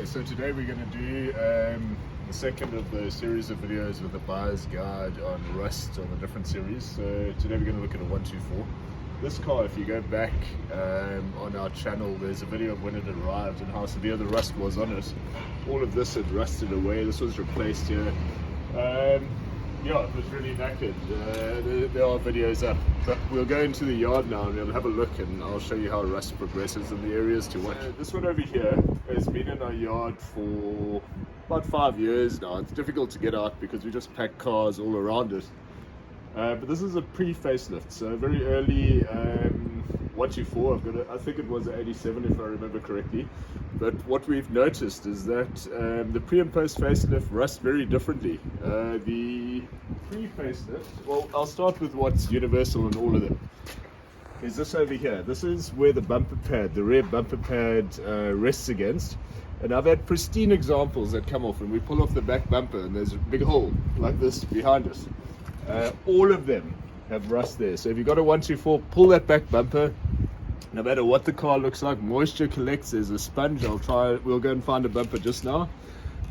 So today we're going to do the second of the series of videos with a buyer's guide on rust on the different series. So today we're going to look at a 124. This car, if you go back on our channel, there's a video of when it arrived and how severe the rust was on it. All of this had rusted away. This was replaced here. Yeah, it was really knackered. There are videos up, but we'll go into the yard now and we'll have a look and I'll show you how rust progresses in the areas to watch. This one over here has been in our yard for about 5 years now. It's difficult to get out because we just pack cars all around it. But this is a pre-facelift, so very early 124. I think it was an 87 if I remember correctly. But what we've noticed is that the pre and post facelift rust very differently. The pre-facelift, well, I'll start with what's universal in all of them. Is this over here. This is where the bumper pad, the rear bumper pad rests against. And I've had pristine examples that come off and we pull off the back bumper and there's a big hole like this behind us. All of them have rust there. So if you've got a 124, pull that back bumper. No matter what the car looks like, moisture collects. There's a sponge. We'll go and find a bumper just now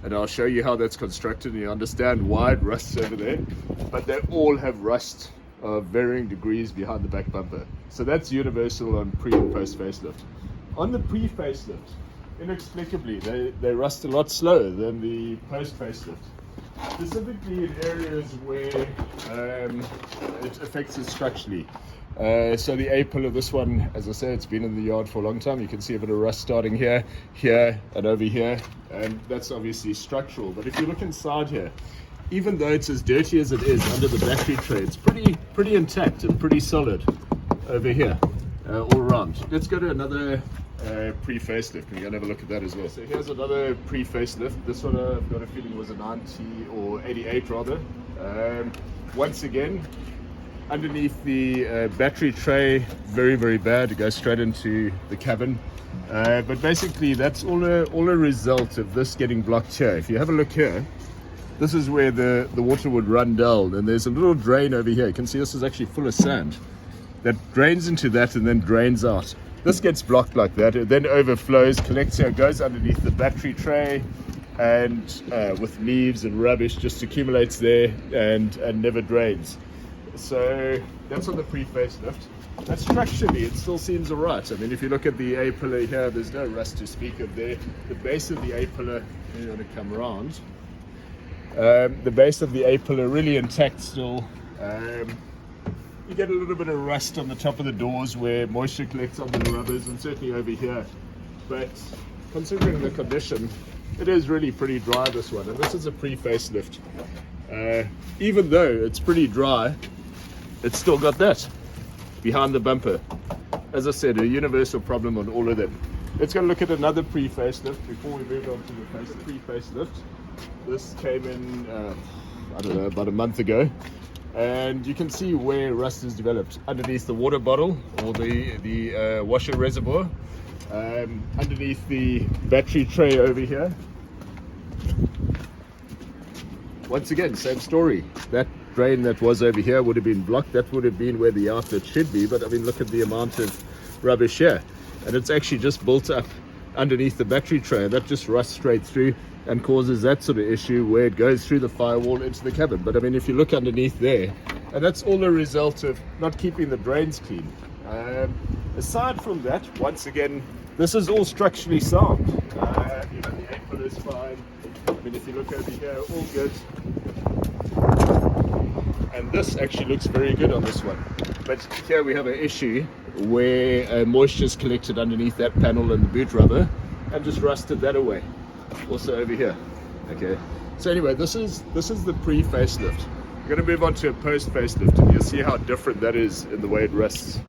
and I'll show you how that's constructed and you understand why it rusts over there. But they all have rust of varying degrees behind the back bumper. So that's universal on pre and post facelift. On the pre facelift, inexplicably they rust a lot slower than the post facelift, specifically in areas where it affects it structurally. So the A-pillar, this one, as I say, it's been in the yard for a long time. You can see a bit of rust starting here, here, and over here, and that's obviously structural. But if you look inside here, even though it's as dirty as it is under the battery tray, it's pretty intact and pretty solid over here, all around. Let's go to another pre-facelift. We're going to have a look at that as well. So here's another pre-facelift. This one I've got a feeling was a 90 or 88 rather. Once again, underneath the battery tray, very bad. It goes straight into the cabin. But basically that's all a result of this getting blocked here. If you have a look here, this is where the water would run down and there's a little drain over here. You can see this is actually full of sand that drains into that and then drains out. This gets blocked like that, it then overflows, collects here, goes underneath the battery tray and with leaves and rubbish just accumulates there and never drains. So that's on the pre-facelift. But structurally it still seems alright. I mean, if you look at the A-pillar here, there's no rust to speak of there. The base of the A-pillar, you want to come around, the base of the A-pillar really intact still. You get a little bit of rust on the top of the doors where moisture collects on the rubbers and certainly over here. But considering the condition, it is really pretty dry, this one. And this is a pre-facelift. Even though it's pretty dry, it's still got that behind the bumper. As I said, a universal problem on all of them. Let's go look at another pre-facelift before we move on to the pre-facelift. This came in, I don't know, about a month ago. And you can see where rust is developed underneath the water bottle or the washer reservoir, underneath the battery tray over here. Once again, same story. That drain that was over here would have been blocked. That would have been where the outlet should be. But I mean, look at the amount of rubbish here. And it's actually just built up underneath the battery tray. That just rusts straight through and causes that sort of issue where it goes through the firewall into the cabin. But I mean, if you look underneath there, and that's all a result of not keeping the drains clean. Aside from that, once again, this is all structurally sound. You know, the A-pillar is fine. I mean, if you look over here, all good. And this actually looks very good on this one. But here we have an issue where moisture is collected underneath that panel and the boot rubber and just rusted that away. Also over here. Okay, so anyway, this is the pre-facelift. We're going to move on to a post-facelift and you'll see how different that is in the way it rusts.